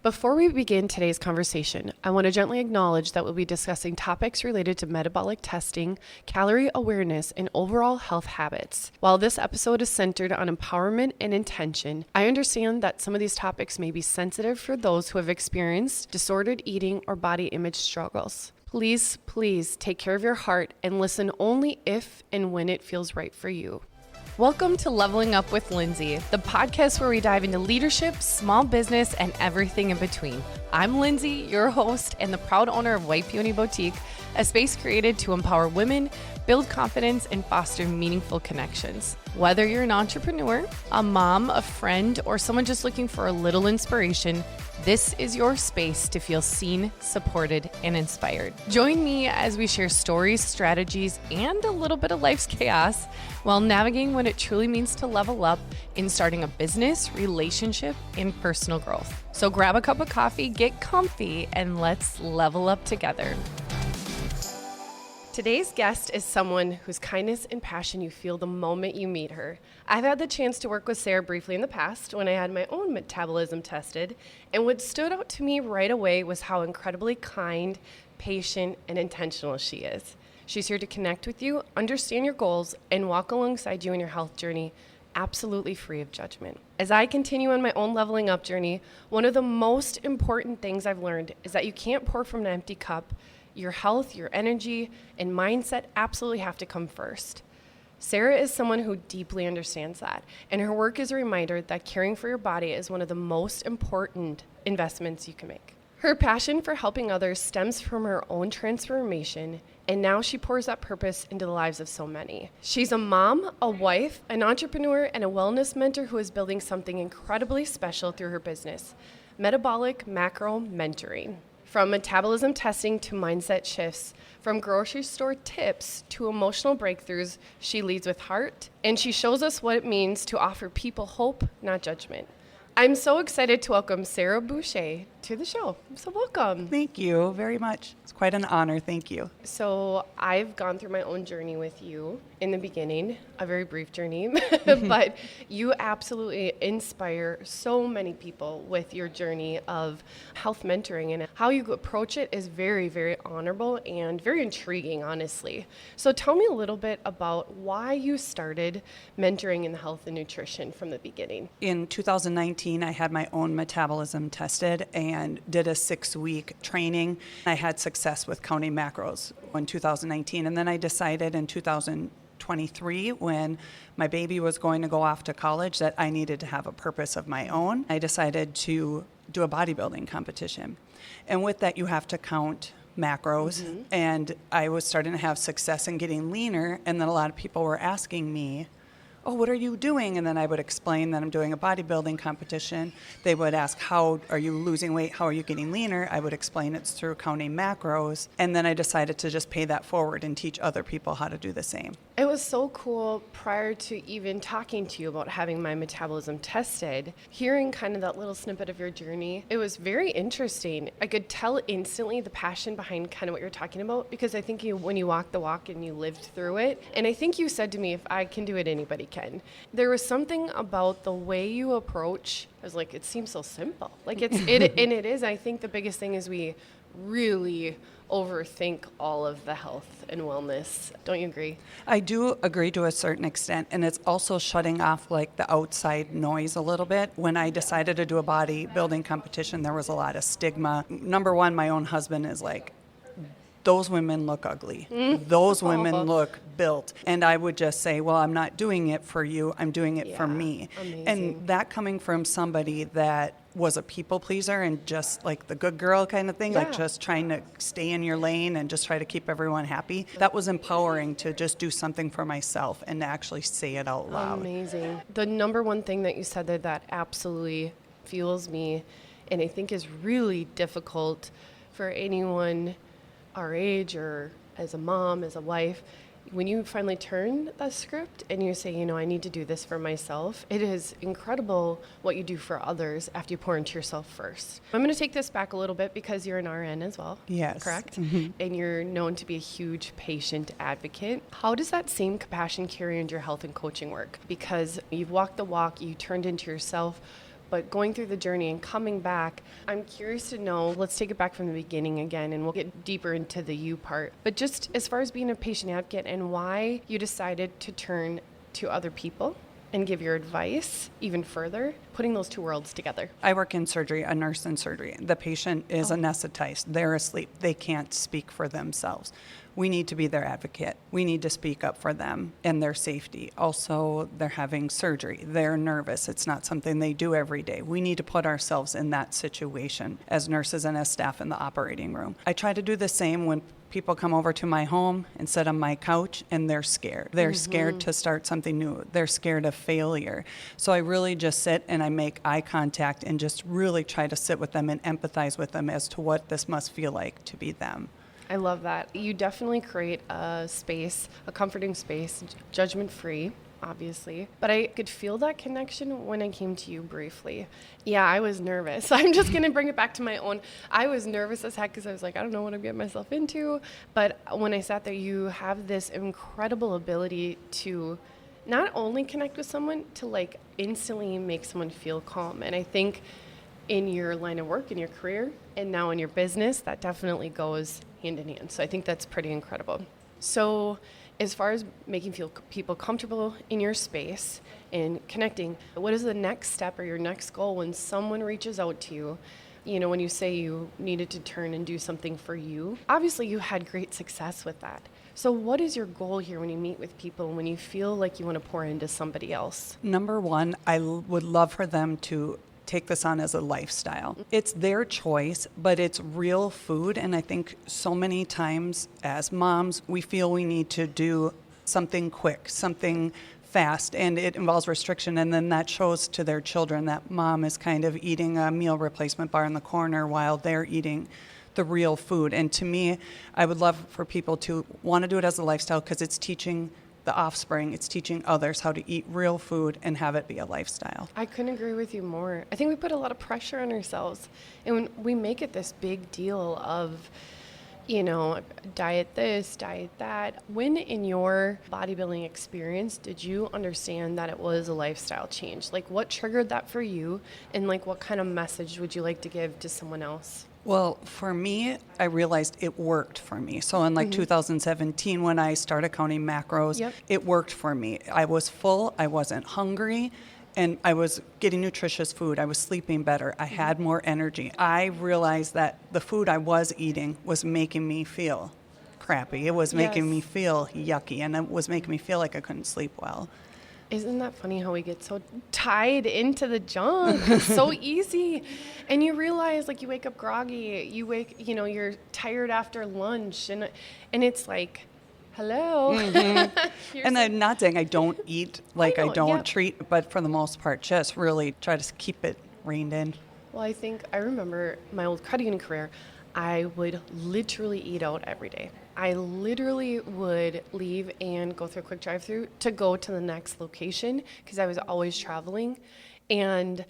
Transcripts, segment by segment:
Before we begin today's conversation, I want to gently acknowledge that we'll be discussing topics related to metabolic testing, calorie awareness, and overall health habits. While this episode is centered on empowerment and intention, I understand that some of these topics may be sensitive for those who have experienced disordered eating or body image struggles. Please take care of your heart and listen only if and when it feels right for you. Welcome to Leveling Up with Lindsay, the podcast where we dive into leadership, small business, and everything in between. I'm Lindsay, your host and the proud owner of White Peony Boutique, a space created to empower women, build confidence, and foster meaningful connections. Whether you're an entrepreneur, a mom, a friend, or someone just looking for a little inspiration, this is your space to feel seen, supported, and inspired. Join me as we share stories, strategies, and a little bit of life's chaos while navigating what it truly means to level up in starting a business, relationship, and personal growth. So grab a cup of coffee, get comfy, and let's level up together. Today's guest is someone whose kindness and passion you feel the moment you meet her. I've had the chance to work with Sarah briefly in the past when I had my own metabolism tested, and what stood out to me right away was how incredibly kind, patient, and intentional she is. She's here to connect with you, understand your goals, and walk alongside you in your health journey, absolutely free of judgment. As I continue on my own leveling up journey, one of the most important things I've learned is that you can't pour from an empty cup. Your health, your energy, and mindset absolutely have to come first. Sarah is someone who deeply understands that, and her work is a reminder that caring for your body is one of the most important investments you can make. Her passion for helping others stems from her own transformation, and now she pours that purpose into the lives of so many. She's a mom, a wife, an entrepreneur, and a wellness mentor who is building something incredibly special through her business, Metabolic Macro Mentoring. From metabolism testing to mindset shifts, from grocery store tips to emotional breakthroughs, she leads with heart, and she shows us what it means to offer people hope, not judgment. I'm so excited to welcome Sarah Boucher to the show. So welcome. Thank you very much. It's quite an honor. Thank you. So I've gone through my own journey with you in the beginning, a very brief journey, but you absolutely inspire so many people with your journey of health mentoring, and how you approach it is very, very honorable and very intriguing, honestly. So tell me a little bit about why you started mentoring in health and nutrition from the beginning. In 2019, I had my own metabolism tested and did a 6-week training. I had success with counting macros in 2019, and then I decided in 2023, when my baby was going to go off to college, that I needed to have a purpose of my own. I decided to do a bodybuilding competition. And with that, you have to count macros. Mm-hmm. And I was starting to have success in getting leaner. And then a lot of people were asking me, oh, what are you doing? And then I would explain that I'm doing a bodybuilding competition. They would ask, how are you losing weight? How are you getting leaner? I would explain it's through counting macros. And then I decided to just pay that forward and teach other people how to do the same. It was so cool prior to even talking to you about having my metabolism tested, hearing kind of that little snippet of your journey. It was very interesting. I could tell instantly the passion behind kind of what you're talking about, because I think when you walk the walk and you lived through it, and I think you said to me, if I can do it, anybody can. There was something about the way you approach. I was like, it seems so simple. Like and it is. I think the biggest thing is we really overthink all of the health and wellness. Don't you agree? I do agree to a certain extent, and it's also shutting off like the outside noise a little bit. When I decided to do a bodybuilding competition, there was a lot of stigma. Number one, my own husband is like, those women look ugly. Those women look built. And I would just say, well, I'm not doing it for you. I'm doing it for me. Amazing. And that coming from somebody that was a people pleaser and just like the good girl kind of thing, like just trying to stay in your lane and just try to keep everyone happy. That was empowering to just do something for myself and to actually say it out loud. Amazing. The number one thing that you said there that absolutely fuels me, and I think is really difficult for anyone our age or as a mom, as a wife, when you finally turn the script and you say, I need to do this for myself, it is incredible what you do for others after you pour into yourself first. I'm going to take this back a little bit because you're an RN as well. Yes. Correct? Mm-hmm. And you're known to be a huge patient advocate. How does that same compassion carry into your health and coaching work? Because you've walked the walk, you turned into yourself. But going through the journey and coming back, I'm curious to know, let's take it back from the beginning again, and we'll get deeper into the you part. But just as far as being a patient advocate and why you decided to turn to other people and give your advice even further, putting those two worlds together. I work in surgery, a nurse in surgery. The patient is anesthetized. They're asleep. They can't speak for themselves. We need to be their advocate. We need to speak up for them and their safety. Also, they're having surgery. They're nervous. It's not something they do every day. We need to put ourselves in that situation as nurses and as staff in the operating room. I try to do the same when people come over to my home and sit on my couch and they're scared. They're scared to start something new. They're scared of failure. So I really just sit and I make eye contact and just really try to sit with them and empathize with them as to what this must feel like to be them. I love that. You definitely create a space, a comforting space, judgment-free, obviously. But I could feel that connection when I came to you briefly. Yeah, I was nervous. I'm just going to bring it back to my own. I was nervous as heck because I was like, I don't know what I'm getting myself into. But when I sat there, you have this incredible ability to not only connect with someone, to like instantly make someone feel calm. And I think in your line of work, in your career, and now in your business, that definitely goes hand in hand. So I think that's pretty incredible. So as far as making people comfortable in your space and connecting, what is the next step or your next goal when someone reaches out to you? You know, when you say you needed to turn and do something for you, obviously you had great success with that. So what is your goal here when you meet with people, when you feel like you want to pour into somebody else? Number one, I would love for them to take this on as a lifestyle. It's their choice, but it's real food. And I think so many times as moms, we feel we need to do something quick, something fast, and it involves restriction. And then that shows to their children that mom is kind of eating a meal replacement bar in the corner while they're eating the real food. And to me, I would love for people to want to do it as a lifestyle because it's teaching the offspring, it's teaching others how to eat real food and have it be a lifestyle. I couldn't agree with you more. I think we put a lot of pressure on ourselves, and when we make it this big deal of, you know, diet this, diet that. When in your bodybuilding experience did you understand that it was a lifestyle change? Like, what triggered that for you, and like what kind of message would you like to give to someone else? Well, for me, I realized it worked for me. So in 2017, when I started counting macros, it worked for me. I was full, I wasn't hungry, and I was getting nutritious food. I was sleeping better. I had more energy. I realized that the food I was eating was making me feel crappy. It was making me feel yucky, and it was making me feel like I couldn't sleep well. Isn't that funny how we get so tied into the junk? It's so easy. And you realize, like, you wake up groggy, you're tired after lunch, and it's like, hello. And I'm not saying I don't eat, I don't treat, but for the most part, just really try to keep it reined in. Well, I remember my old credit union career, I would literally eat out every day. I literally would leave and go through a quick drive-through to go to the next location because I was always traveling. And,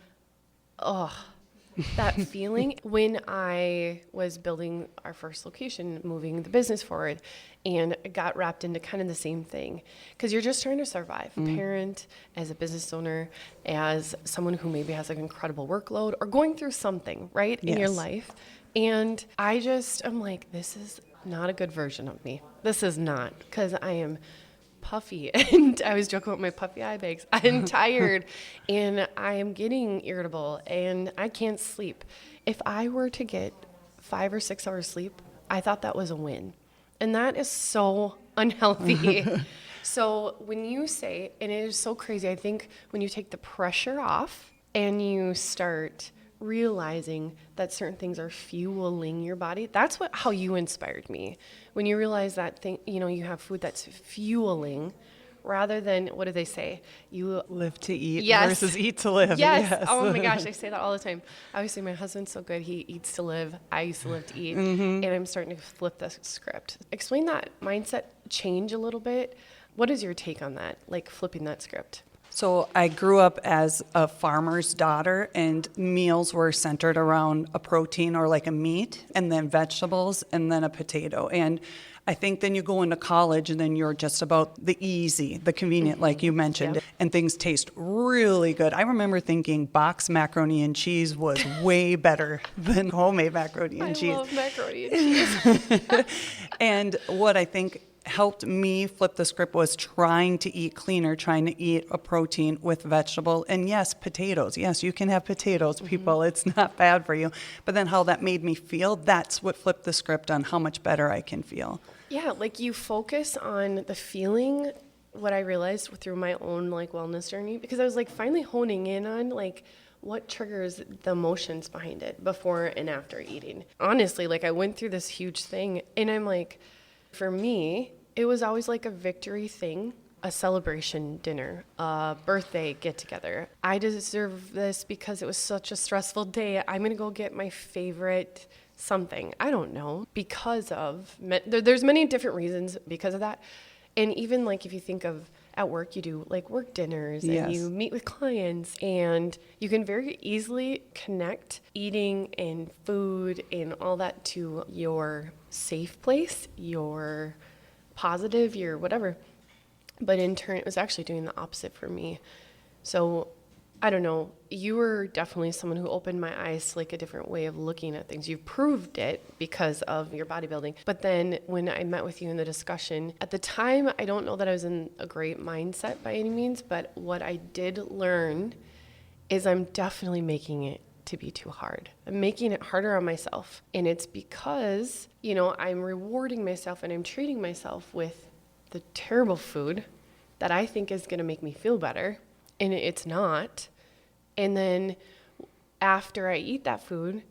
that feeling when I was building our first location, moving the business forward, and got wrapped into kind of the same thing. Because you're just trying to survive. A parent, as a business owner, as someone who maybe has an incredible workload or going through something, right, in your life. And I'm like, this is not a good version of me. This is not, because I am puffy, and I was joking with my puffy eye bags. I'm tired, and I am getting irritable, and I can't sleep. If I were to get 5 or 6 hours sleep, I thought that was a win, and that is so unhealthy. So when you say, and it is so crazy, I think when you take the pressure off and you start realizing that certain things are fueling your body. That's how you inspired me. When you realize that you have food that's fueling rather than, what do they say? You live to eat versus eat to live. Yes. Oh my gosh, I say that all the time. Obviously, my husband's so good. He eats to live. I used to live to eat. And I'm starting to flip the script. Explain that mindset change a little bit. What is your take on that, like flipping that script? So I grew up as a farmer's daughter, and meals were centered around a protein or like a meat, and then vegetables, and then a potato. And I think then you go into college and then you're just about the easy, the convenient, like you mentioned, Yep. and things taste really good. I remember thinking box macaroni and cheese was way better than homemade macaroni and cheese. I love macaroni and cheese. And what I think helped me flip the script was trying to eat cleaner, trying to eat a protein with vegetable. And yes, potatoes. Yes, you can have potatoes, people. It's not bad for you. But then how that made me feel, that's what flipped the script on how much better I can feel. Yeah, like you focus on the feeling, what I realized through my own like wellness journey, because I was like finally honing in on like what triggers the emotions behind it before and after eating. Honestly, like I went through this huge thing and I'm like, for me, it was always like a victory thing, a celebration dinner, a birthday get together. I deserve this because it was such a stressful day. I'm going to go get my favorite something. I don't know. Because of, there's many different reasons because of that. And even like if you think of at work, you do like work dinners and Yes. you meet with clients and you can very easily connect eating and food and all that to your safe place, your positive, your whatever. But in turn, it was actually doing the opposite for me. So I don't know. You were definitely someone who opened my eyes to like a different way of looking at things. You proved it because of your bodybuilding. But then when I met with you in the discussion, at the time, I don't know that I was in a great mindset by any means, but what I did learn is I'm definitely making it to be too hard. I'm making it harder on myself. And it's because, you know, I'm rewarding myself and I'm treating myself with the terrible food that I think is going to make me feel better. And it's not. And then after I eat that food,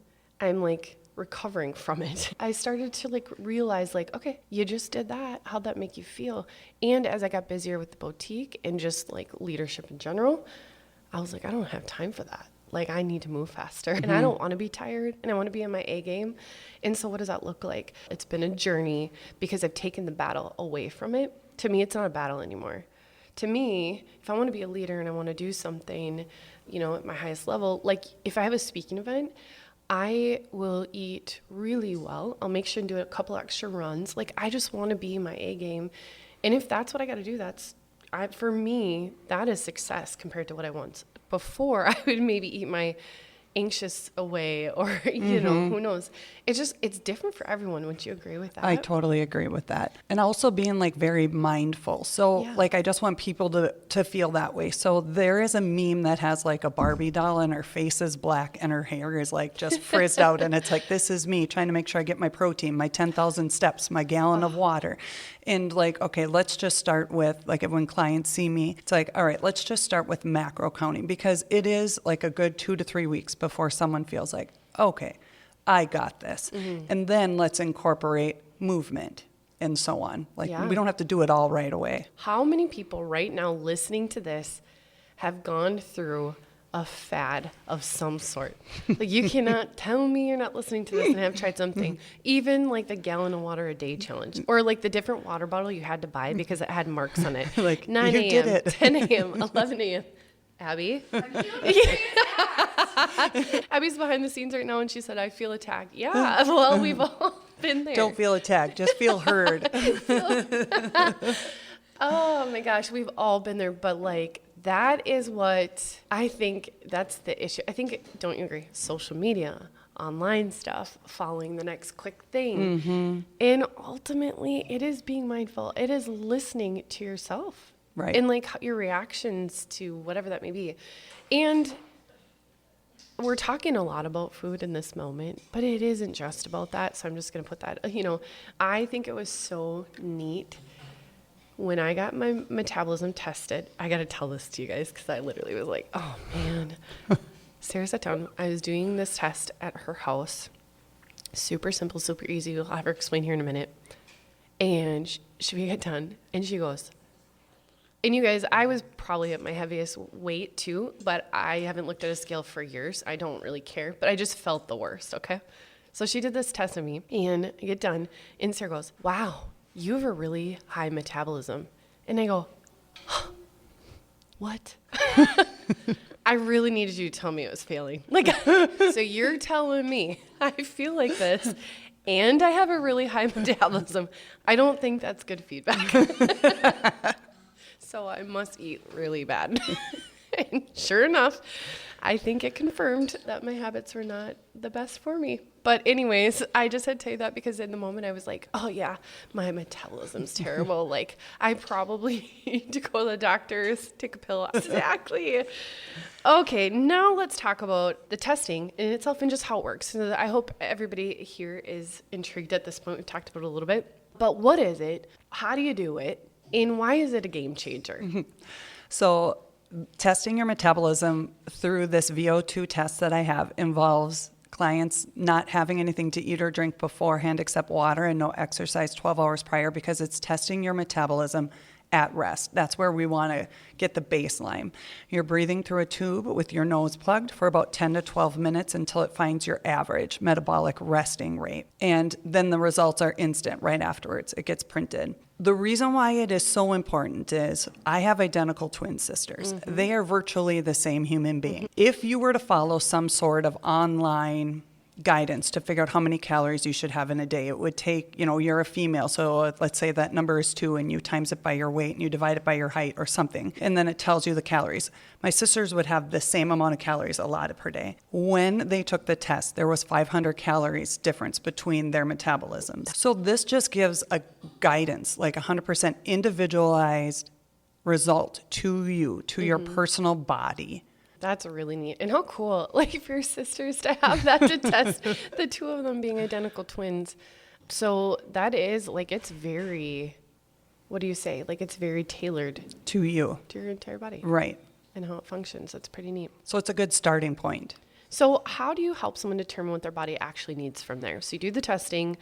I'm like recovering from it. I started to like realize like, okay, you just did that. How'd that make you feel? And as I got busier with the boutique and just like leadership in general, I was like, I don't have time for that. Like I need to move faster and I don't want to be tired and I want to be on my A game. And so what does that look like? It's been a journey because I've taken the battle away from it. To me, it's not a battle anymore. To me, if I want to be a leader and I want to do something, you know, at my highest level, like if I have a speaking event, I will eat really well. I'll make sure and do a couple extra runs. Like I just want to be my A game. And if that's what I got to do, for me, that is success compared to what I want. Before, I would maybe eat my anxious away or, you know, who knows. It's different for everyone. Wouldn't you agree with that? I totally agree with that. And also being like very mindful. So Yeah. like, I just want people to feel that way. So there is a meme that has like a Barbie doll and her face is black and her hair is like just frizzed out. And it's like, this is me trying to make sure I get my protein, my 10,000 steps, my gallon of water. And like, okay, let's just start with like when clients see me, it's like, all right, let's just start with macro counting because it is like a good 2 to 3 weeks before someone feels like, okay, I got this. And then let's incorporate movement and so on. Like Yeah. we don't have to do it all right away. How many people right now listening to this have gone through a fad of some sort? Like you cannot tell me you're not listening to this and have tried something. Even like the gallon of water a day challenge or like the different water bottle you had to buy because it had marks on it. Like, 9 you a.m., did it. 10 a.m., 11 a.m. Abby? Abby's behind the scenes right now and she said, I feel attacked. Yeah, well, we've all been there. Don't feel attacked, just feel heard. Oh my gosh, we've all been there, but like that is what I think that's the issue. I think, don't you agree? Social media, online stuff, following the next quick thing. And ultimately, it is being mindful. It is listening to yourself. Right. And like your reactions to whatever that may be. And we're talking a lot about food in this moment, but it isn't just about that. So I'm just going to put that, you know, I think it was so neat when I got my metabolism tested. I got to tell this to you guys because I literally was like, oh man. Sarah sat down. I was doing this test at her house. Super simple, super easy. We'll have her explain here in a minute. And we get done and she goes, and you guys, I was probably at my heaviest weight too, but I haven't looked at a scale for years. I don't really care, but I just felt the worst, okay? So she did this test on me, and I get done, and Sarah goes, wow, you have a really high metabolism. And I go, huh. What? I really needed you to tell me it was failing. Like, so you're telling me I feel like this and I have a really high metabolism. I don't think that's good feedback. So I must eat really bad. And sure enough, I think it confirmed that my habits were not the best for me. But anyways, I just had to tell you that because in the moment I was like, oh yeah, my metabolism's terrible. Like, I probably need to go to the doctors, take a pill. Exactly. Okay, now let's talk about the testing in itself and just how it works. So I hope everybody here is intrigued at this point. We've talked about it a little bit. But what is it? How do you do it? And why is it a game changer? So testing your metabolism through this VO2 test that I have involves clients not having anything to eat or drink beforehand except water and no exercise 12 hours prior because it's testing your metabolism at rest. That's where we want to get the baseline. You're breathing through a tube with your nose plugged for about 10 to 12 minutes until it finds your average metabolic resting rate. And then the results are instant right afterwards. It gets printed. The reason why it is so important is I have identical twin sisters. Mm-hmm. They are virtually the same human being. Mm-hmm. If you were to follow some sort of online guidance to figure out how many calories you should have in a day, it would take, you're a female, so let's say that number is 2 and you times it by your weight and you divide it by your height or something, and then it tells you the calories. My sisters would have the same amount of calories allotted per day. When they took the test, there was 500 calories difference between their metabolisms. So this just gives a guidance, like 100% individualized result to you, to your personal body. That's really neat. And how cool, like, for your sisters to have that to test, the two of them being identical twins. So that is, like, it's very, what do you say? Like, it's very tailored. To you. To your entire body. Right. And how it functions. That's pretty neat. So it's a good starting point. So how do you help someone determine what their body actually needs from there? So you do the testing,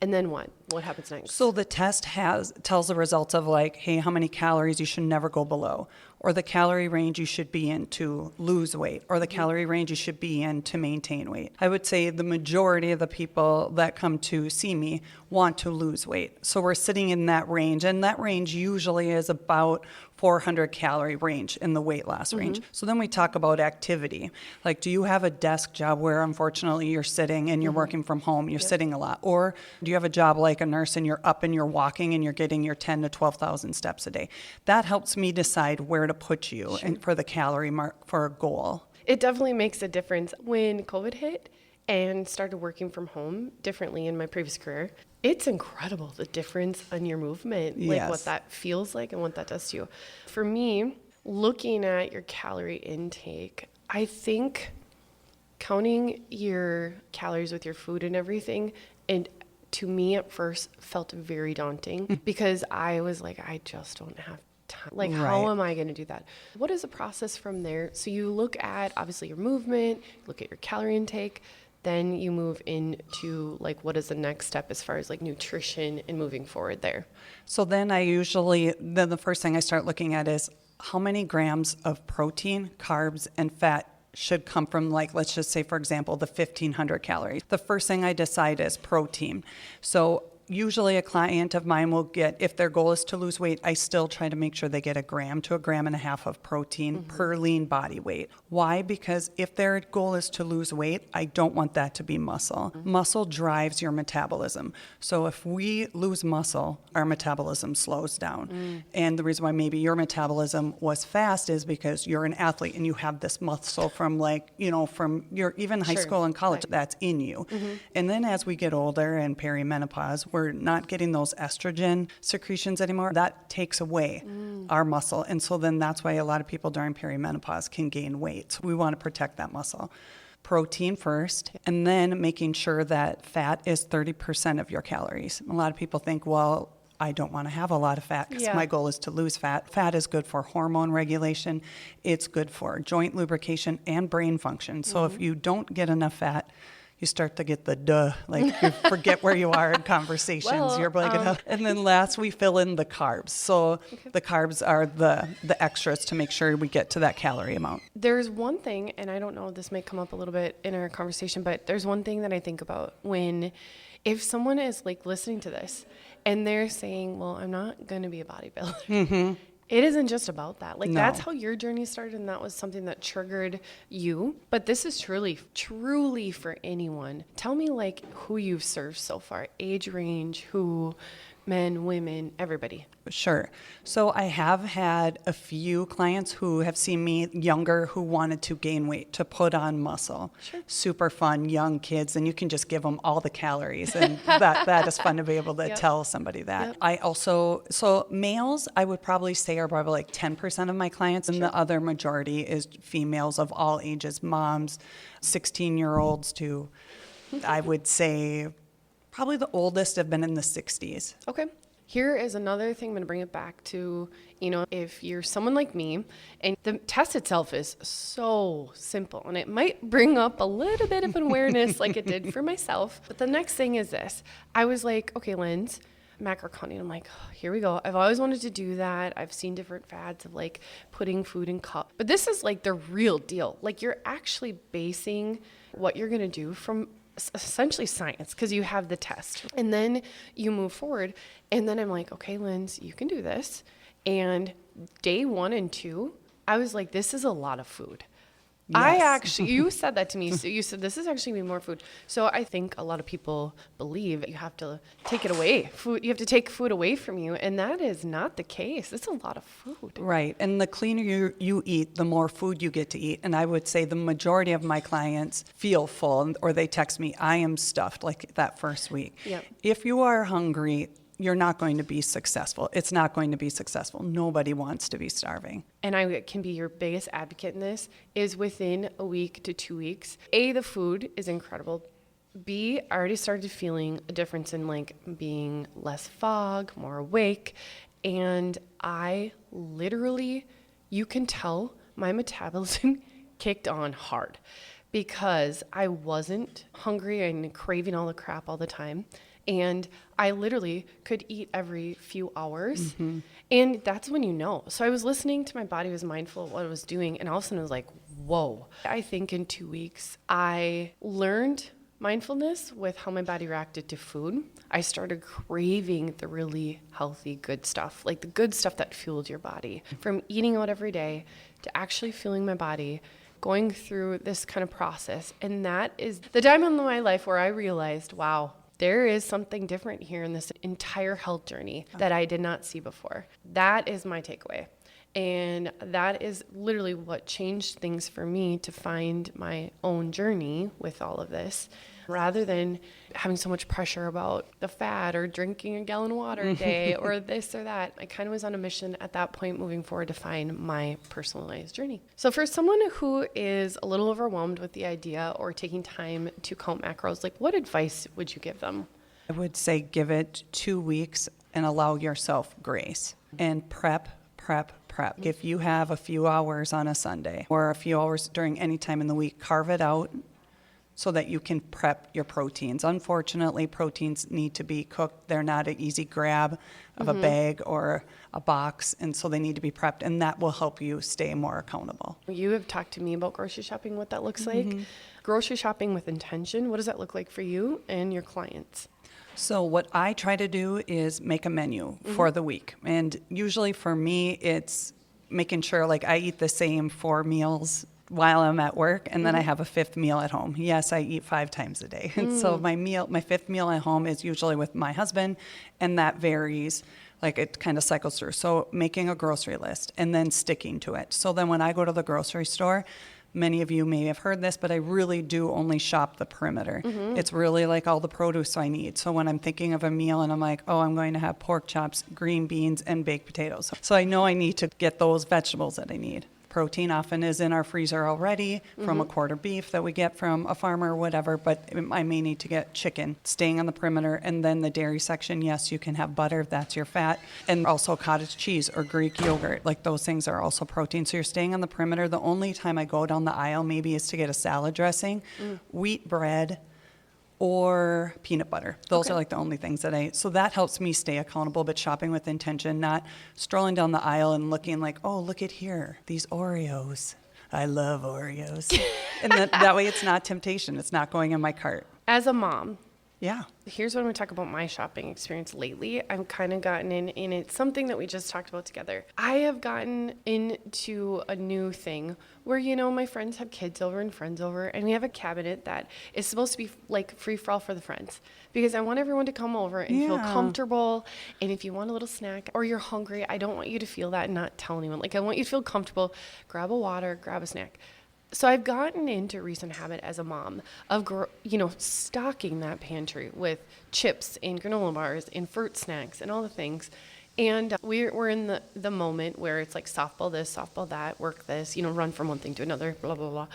and then what? What happens next? So the test tells the results of like, hey, how many calories you should never go below, or the calorie range you should be in to lose weight, or the calorie range you should be in to maintain weight. I would say the majority of the people that come to see me want to lose weight. So we're sitting in that range, and that range usually is about 400 calorie range in the weight loss range. So then we talk about activity. Like, do you have a desk job where unfortunately you're sitting and you're working from home, you're sitting a lot? Or do you have a job like a nurse and you're up and you're walking and you're getting your 10 to 12,000 steps a day? That helps me decide where to put you and for the calorie mark for a goal. It definitely makes a difference. When COVID hit and started working from home differently in my previous career, it's incredible the difference on your movement, like what that feels like and what that does to you. For me, looking at your calorie intake, I think counting your calories with your food and everything, and to me at first felt very daunting because I was like, I just don't have time. Like, how am I going to do that? What is the process from there? So you look at obviously your movement, look at your calorie intake, then you move into like, what is the next step as far as like nutrition and moving forward there? So then the first thing I start looking at is how many grams of protein, carbs, and fat should come from, like, let's just say, for example, the 1,500 calories. The first thing I decide is protein. So usually a client of mine will get, if their goal is to lose weight, I still try to make sure they get 1 gram to 1.5 grams of protein per lean body weight. Why? Because if their goal is to lose weight, I don't want that to be muscle. Muscle drives your metabolism. So if we lose muscle, our metabolism slows down. And the reason why maybe your metabolism was fast is because you're an athlete and you have this muscle from from your even high school and college that's in you. And then as we get older and perimenopause, we're not getting those estrogen secretions anymore. That takes away our muscle. And so then that's why a lot of people during perimenopause can gain weight. So we want to protect that muscle. Protein first, and then making sure that fat is 30% of your calories. A lot of people think, well, I don't want to have a lot of fat because my goal is to lose fat. Fat is good for hormone regulation. It's good for joint lubrication and brain function. So if you don't get enough fat, you start to get the like you forget where you are in conversations. Well, you're like, and then last we fill in the carbs. So the carbs are the extras to make sure we get to that calorie amount. There's one thing, and I don't know, this might come up a little bit in our conversation, but there's one thing that I think about if someone is like listening to this and they're saying, well, I'm not going to be a bodybuilder. It isn't just about that. Like, No. that's how your journey started, and that was something that triggered you. But this is truly, truly for anyone. Tell me, like, who you've served so far, age range, who, men, women, everybody. Sure. So I have had a few clients who have seen me younger who wanted to gain weight, to put on muscle. Sure. Super fun, young kids, and you can just give them all the calories. And that is fun to be able to Yep. tell somebody that. Yep. I also, so males, I would probably say are probably like 10% of my clients, and the other majority is females of all ages, moms, 16-year-olds to, I would say, probably the oldest have been in the 60s. Okay. Here is another thing. I'm going to bring it back to, if you're someone like me, and the test itself is so simple, and it might bring up a little bit of awareness like it did for myself. But the next thing is this. I was like, okay, Linz, macro counting. I'm like, oh, here we go. I've always wanted to do that. I've seen different fads of like putting food in cup. But this is like the real deal. Like, you're actually basing what you're going to do from essentially science, because you have the test, and then you move forward. And then I'm like, okay, Linz, you can do this. And day 1 and 2, I was like, this is a lot of food. Yes. You said that to me. So you said, this is actually gonna be more food. So I think a lot of people believe you have to take it away. You have to take food away from you. And that is not the case. It's a lot of food. Right. And the cleaner you eat, the more food you get to eat. And I would say the majority of my clients feel full, or they text me, I am stuffed, like that first week. Yep. If you are hungry, you're not going to be successful. It's not going to be successful. Nobody wants to be starving. And I can be your biggest advocate in this, is within a week to 2 weeks. A, the food is incredible. B, I already started feeling a difference in like being less fog, more awake. And I literally, you can tell my metabolism kicked on hard because I wasn't hungry and craving all the crap all the time. And I literally could eat every few hours. Mm-hmm. And that's when you know. So I was listening to my body, was mindful of what I was doing. And all of a sudden I was like, whoa. I think in 2 weeks, I learned mindfulness with how my body reacted to food. I started craving the really healthy, good stuff, like the good stuff that fueled your body. From eating out every day to actually feeling my body, going through this kind of process. And that is the time in my life where I realized, wow, there is something different here in this entire health journey that I did not see before. That is my takeaway. And that is literally what changed things for me to find my own journey with all of this. Rather than having so much pressure about the fad or drinking a gallon of water a day or this or that, I kind of was on a mission at that point moving forward to find my personalized journey. So for someone who is a little overwhelmed with the idea or taking time to count macros, like what advice would you give them? I would say give it 2 weeks and allow yourself grace and prep. If you have a few hours on a Sunday or a few hours during any time in the week, carve it out so that you can prep your proteins. Unfortunately, proteins need to be cooked. They're not an easy grab of a bag or a box, and so they need to be prepped, and that will help you stay more accountable. You have talked to me about grocery shopping, what that looks like. Grocery shopping with intention, what does that look like for you and your clients? So what I try to do is make a menu for the week. And usually for me, it's making sure like I eat the same 4 meals while I'm at work, and then I have a 5th meal at home. Yes, I eat 5 times a day. And so my 5th meal at home is usually with my husband, and that varies. Like it kind of cycles through. So making a grocery list and then sticking to it. So then when I go to the grocery store, many of you may have heard this, but I really do only shop the perimeter. It's really like all the produce I need. So when I'm thinking of a meal and I'm like, oh, I'm going to have pork chops, green beans, and baked potatoes. So I know I need to get those vegetables that I need. Protein often is in our freezer already from a quarter beef that we get from a farmer or whatever, but I may need to get chicken, staying on the perimeter. And then the dairy section, yes, you can have butter if that's your fat, and also cottage cheese or Greek yogurt. Like those things are also protein. So you're staying on the perimeter. The only time I go down the aisle maybe is to get a salad dressing, wheat bread, or peanut butter. Those are like the only things that so that helps me stay accountable, but shopping with intention, not strolling down the aisle and looking like, oh, look at here, these Oreos. I love Oreos. And that way it's not temptation. It's not going in my cart. As a mom, Yeah. Here's what I'm going to talk about my shopping experience lately. I've kind of gotten in, and it's something that we just talked about together. I have gotten into a new thing where, my friends have kids over and friends over, and we have a cabinet that is supposed to be like free for all for the friends, because I want everyone to come over and feel comfortable. And if you want a little snack or you're hungry, I don't want you to feel that and not tell anyone. Like, I want you to feel comfortable, grab a water, grab a snack. So I've gotten into a recent habit as a mom of, stocking that pantry with chips and granola bars and fruit snacks and all the things. And we're in the moment where it's like softball this, softball that, work this, run from one thing to another, blah, blah, blah.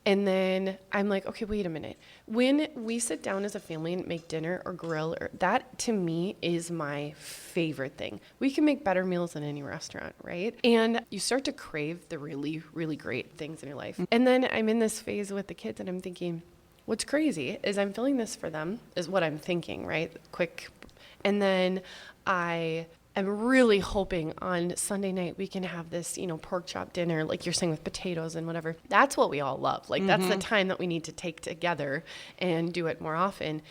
And then I'm like, okay, wait a minute. When we sit down as a family and make dinner or grill, that to me is my favorite thing. We can make better meals than any restaurant, right? And you start to crave the really, really great things in your life. And then I'm in this phase with the kids and I'm thinking, what's crazy is I'm filling this for them, is what I'm thinking, right? Quick. And then I'm really hoping on Sunday night we can have this, pork chop dinner, like you're saying, with potatoes and whatever. That's what we all love. Like, that's the time that we need to take together and do it more often.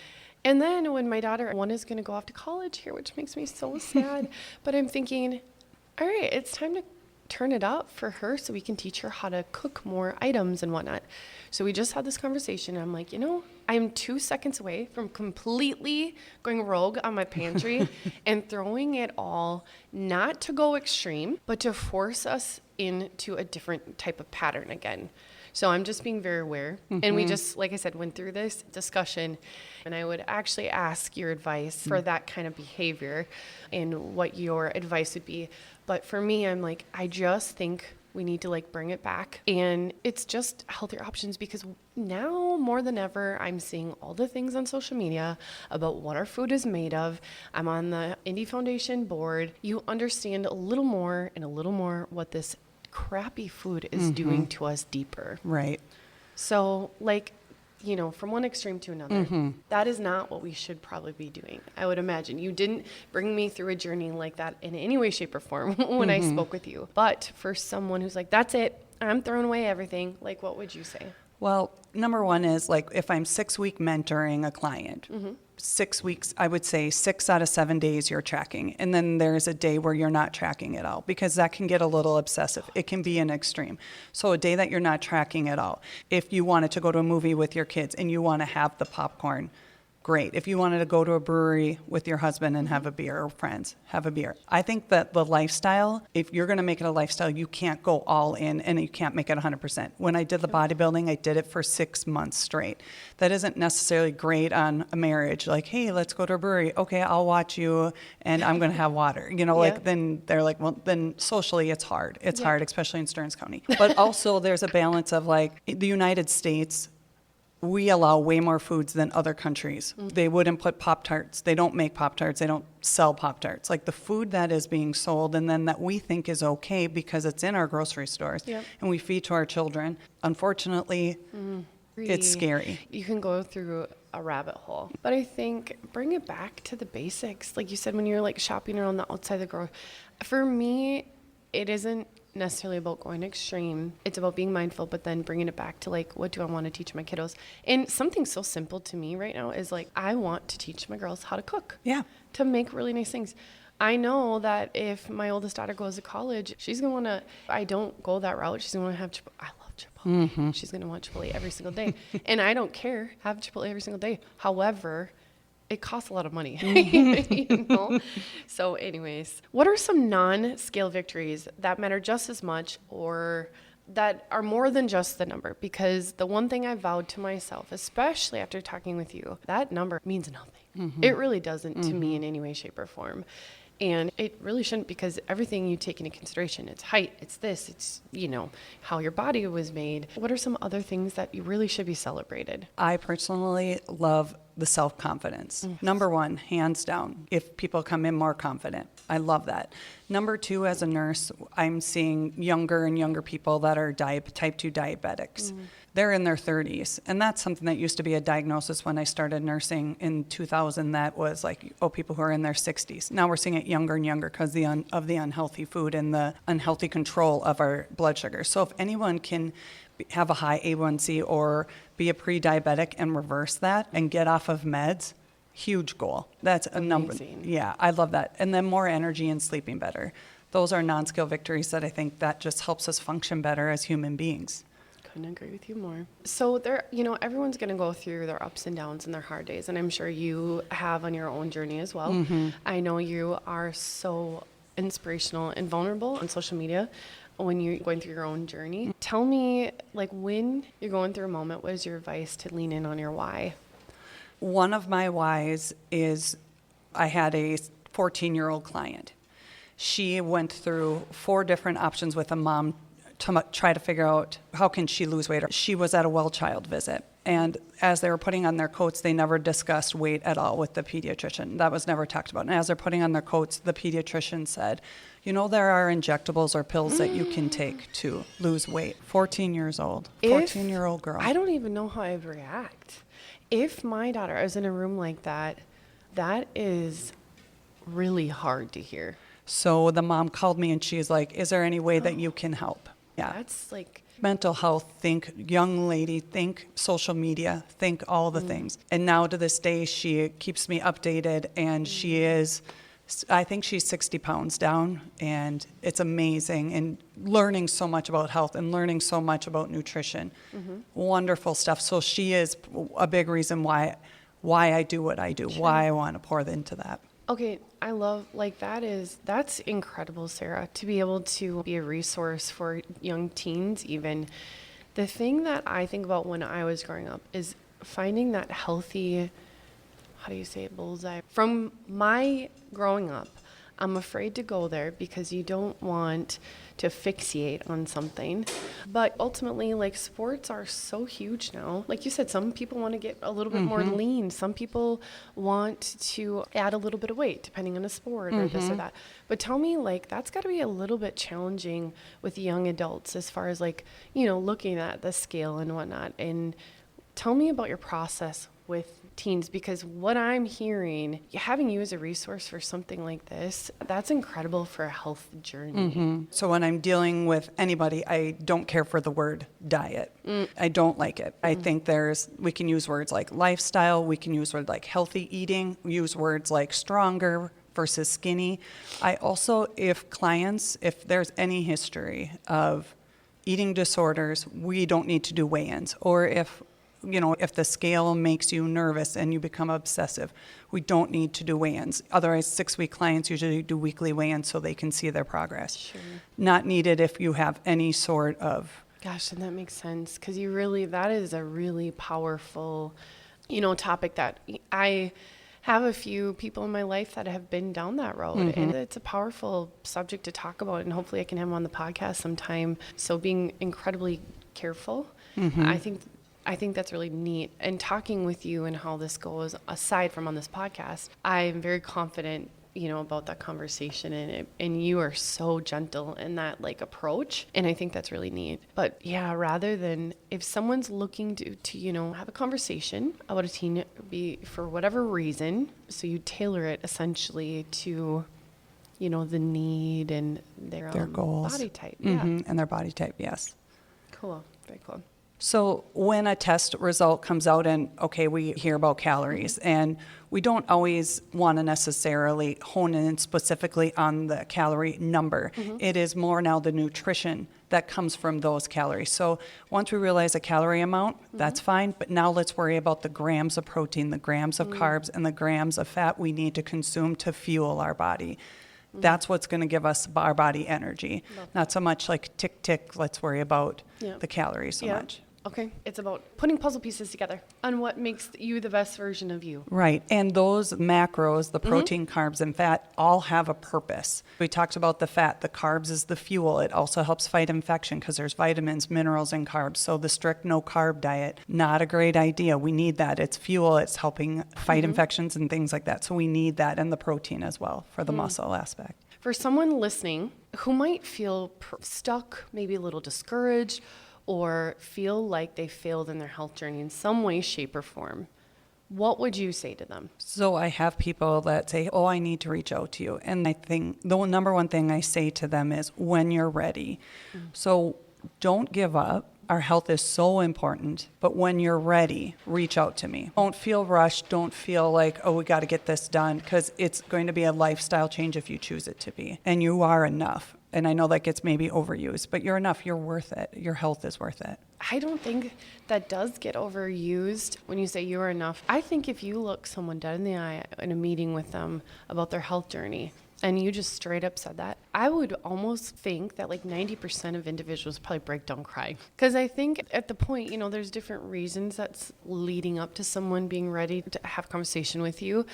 And then when my daughter, one is going to go off to college here, which makes me so sad, but I'm thinking, all right, it's time to turn it up for her so we can teach her how to cook more items and whatnot. So we just had this conversation, and I'm like, I'm 2 seconds away from completely going rogue on my pantry and throwing it all, not to go extreme, but to force us into a different type of pattern again. So I'm just being very aware. And we just, like I said, went through this discussion, and I would actually ask your advice for that kind of behavior and what your advice would be. But for me, I'm like, I just think we need to bring it back. And it's just healthier options, because now more than ever, I'm seeing all the things on social media about what our food is made of. I'm on the Indie Foundation board. You understand a little more and a little more what this crappy food is doing to us deeper. Right. So from one extreme to another, that is not what we should probably be doing. I would imagine you didn't bring me through a journey like that in any way, shape, or form when I spoke with you. But for someone who's like, that's it, I'm throwing away everything, what would you say? Well, number one is if I'm 6 week mentoring a client, 6 weeks, I would say 6 out of 7 days you're tracking. And then there's a day where you're not tracking at all, because that can get a little obsessive. It can be an extreme. So a day that you're not tracking at all. If you wanted to go to a movie with your kids and you want to have the popcorn, great. If you wanted to go to a brewery with your husband and have a beer, or friends, have a beer. I think that the lifestyle, if you're going to make it a lifestyle, you can't go all in and you can't make it 100%. When I did the bodybuilding, I did it for 6 months straight. That isn't necessarily great on a marriage. Like, hey, let's go to a brewery. Okay, I'll watch you and I'm going to have water. Then they're like, well, then socially it's hard. It's hard, especially in Stearns County. But also there's a balance of the United States, we allow way more foods than other countries. They wouldn't put Pop-Tarts. They don't make Pop-Tarts. They don't sell Pop-Tarts. The food that is being sold and then that we think is okay because it's in our grocery stores and we feed to our children, unfortunately, it's scary. You can go through a rabbit hole. But I think bring it back to the basics. Like you said, when you're shopping around the outside of the grocery, for me, it isn't necessarily about going extreme. It's about being mindful, but then bringing it back to what do I want to teach my kiddos? And something so simple to me right now is I want to teach my girls how to cook. Yeah. To make really nice things. I know that if my oldest daughter goes to college, she's going to want to, I don't go that route. She's going to want to have Chipotle. I love Chipotle. She's going to want Chipotle every single day. And I don't care. Have Chipotle every single day. However, it costs a lot of money, So anyways, what are some non-scale victories that matter just as much or that are more than just the number? Because the one thing I vowed to myself, especially after talking with you, that number means nothing. It really doesn't to me in any way, shape, or form. And it really shouldn't, because everything you take into consideration, it's height, it's this, it's, how your body was made. What are some other things that you really should be celebrated? I personally love the self-confidence. Number one, hands down, if people come in more confident. I love that. Number two, as a nurse, I'm seeing younger and younger people that are type 2 diabetics. They're in their 30s. And that's something that used to be a diagnosis when I started nursing in 2000. That was people who are in their 60s. Now we're seeing it younger and younger because of the unhealthy food and the unhealthy control of our blood sugar. So if anyone can have a high A1C or be a pre-diabetic and reverse that and get off of meds, Huge goal. That's a number. Amazing. Yeah, I love that. And then more energy and sleeping better. Those are non-scale victories that I think that just helps us function better as human beings. Couldn't agree with you more. So there, everyone's going to go through their ups and downs and their hard days, and I'm sure you have on your own journey as well. Mm-hmm. I know you are so inspirational and vulnerable on social media when you're going through your own journey. Tell me, when you're going through a moment, what is your advice to lean in on your why? One of my whys is I had a 14-year-old client. She went through 4 different options with a mom to try to figure out how can she lose weight. She was at a well child visit, and as they were putting on their coats, they never discussed weight at all with the pediatrician. That was never talked about. And as they're putting on their coats, the pediatrician said, there are injectables or pills that you can take to lose weight. 14 years old, 14-year-old girl. I don't even know how I'd react. If my daughter was in a room like that, that is really hard to hear. So the mom called me and she's like, is there any way that you can help? Yeah. That's Mental health, think young lady, think social media, think all the things. And now to this day, she keeps me updated, and I think she's 60 pounds down, and it's amazing. And learning so much about health and learning so much about nutrition. Wonderful stuff. So she is a big reason why I do what I do, why I want to pour into that. Okay, I love, that's incredible, Sarah, to be able to be a resource for young teens even. The thing that I think about when I was growing up is finding that healthy, how do you say it, bullseye? From my growing up, I'm afraid to go there because you don't want to fixate on something. But ultimately, sports are so huge now. Like you said, some people want to get a little bit more lean. Some people want to add a little bit of weight, depending on a sport or this or that. But tell me, that's got to be a little bit challenging with young adults as far as looking at the scale and whatnot. And tell me about your process with teens, because what I'm hearing, having you as a resource for something like this, that's incredible for a health journey. So when I'm dealing with anybody, I don't care for the word diet. I don't like it. I think we can use words like lifestyle, we can use words like healthy eating, use words like stronger versus skinny. I also, if there's any history of eating disorders, we don't need to do weigh-ins. Or if the scale makes you nervous and you become obsessive, we don't need to do weigh-ins. Otherwise, 6-week clients usually do weekly weigh-ins so they can see their progress. Sure. Not needed if you have any sort of... Gosh, and that makes sense, because that is a really powerful, topic that I have a few people in my life that have been down that road, and it's a powerful subject to talk about, and hopefully I can have them on the podcast sometime. So being incredibly careful, I think that's really neat. And talking with you and how this goes, aside from on this podcast, I'm very confident, about that conversation. And you are so gentle in that approach. And I think that's really neat. But yeah, rather than if someone's looking to have a conversation about a teen, be for whatever reason, so you tailor it essentially to, the need and their goals, body type. And their body type, yes. Cool. Very cool. So when a test result comes out and, we hear about calories, and we don't always want to necessarily hone in specifically on the calorie number. It is more now the nutrition that comes from those calories. So once we realize a calorie amount, that's fine, but now let's worry about the grams of protein, the grams of carbs, and the grams of fat we need to consume to fuel our body. That's what's going to give us our body energy. Not so much tick, tick, let's worry about the calories so much. Okay. It's about putting puzzle pieces together on what makes you the best version of you. Right. And those macros, the protein, carbs, and fat, all have a purpose. We talked about the fat. The carbs is the fuel. It also helps fight infection because there's vitamins, minerals, and carbs. So the strict no-carb diet, not a great idea. We need that. It's fuel. It's helping fight infections and things like that. So we need that, and the protein as well for the muscle aspect. For someone listening who might feel stuck, maybe a little discouraged, or feel like they failed in their health journey in some way, shape, or form, what would you say to them? So I have people that say, I need to reach out to you. And I think the number one thing I say to them is when you're ready. So don't give up. Our health is so important, but when you're ready, reach out to me. Don't feel rushed. Don't feel like, oh, we got to get this done, because it's going to be a lifestyle change if you choose it to be. And you are enough. And I know that gets maybe overused, but you're enough. You're worth it. Your health is worth it. I don't think that does get overused when you say you are enough. I think if you look someone dead in the eye in a meeting with them about their health journey, and you just straight up said that, I would almost think that like 90% of individuals probably break down crying. Because I think at the point, there's different reasons that's leading up to someone being ready to have a conversation with you.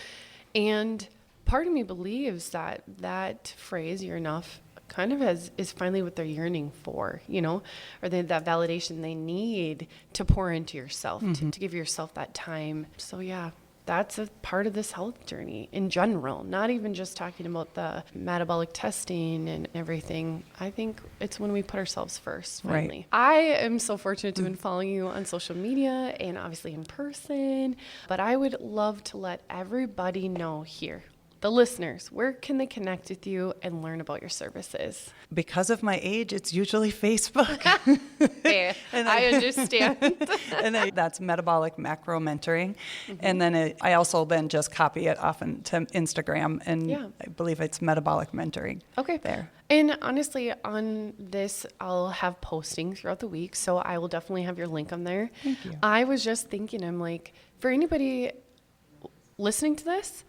And part of me believes that that phrase, you're enough, kind of is finally what they're yearning for, or that validation they need to pour into yourself, to give yourself that time. So yeah. That's a part of this health journey in general, not even just talking about the metabolic testing and everything. I think it's when we put ourselves first, finally. Right. I am so fortunate to have been following you on social media and obviously in person, but I would love to let everybody know here, the listeners, where can they connect with you and learn about your services? Because of my age, it's usually Facebook. Hey, I understand. And that's Metabolic Macro Mentoring. And then I also then just copy it often to Instagram, and I believe it's Metabolic Mentoring. Okay. There. And honestly, on this, I'll have posting throughout the week, so I will definitely have your link on there. Thank you. I was just thinking, I'm like, for anybody listening to this,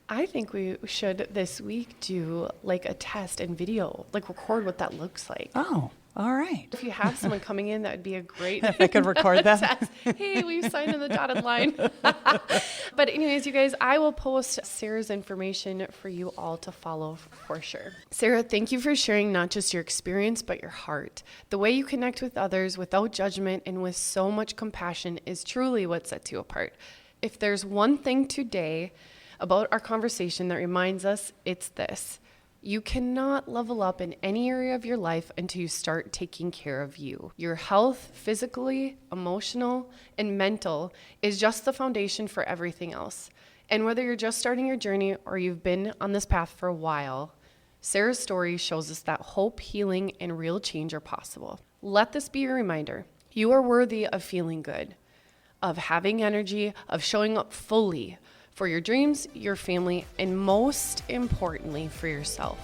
I think we should this week do like a test and video, like record what that looks like. Oh, all right. If you have someone coming in, that would be a great if I could record that. test. Hey, we've signed on the dotted line. But anyways, you guys, I will post Sarah's information for you all to follow for sure. Sarah, thank you for sharing not just your experience, but your heart. The way you connect with others without judgment and with so much compassion is truly what sets you apart. If there's one thing today about our conversation that reminds us, it's this: you cannot level up in any area of your life until you start taking care of you. Your health, physically, emotional, and mental, is just the foundation for everything else. And whether you're just starting your journey or you've been on this path for a while, Sarah's story shows us that hope, healing, and real change are possible. Let this be your reminder. You are worthy of feeling good, of having energy, of showing up fully for your dreams, your family, and most importantly, for yourself.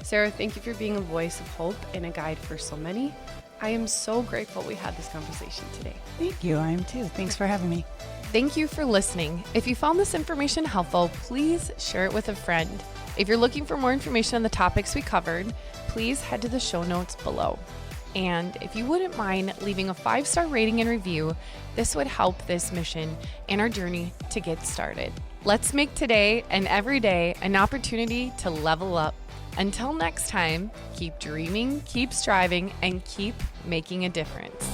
Sarah, thank you for being a voice of hope and a guide for so many. I am so grateful we had this conversation today. Thank you. I am too. Thanks for having me. Thank you for listening. If you found this information helpful, please share it with a friend. If you're looking for more information on the topics we covered, please head to the show notes below. And if you wouldn't mind leaving a 5-star rating and review, this would help this mission and our journey to get started. Let's make today and every day an opportunity to level up. Until next time, keep dreaming, keep striving, and keep making a difference.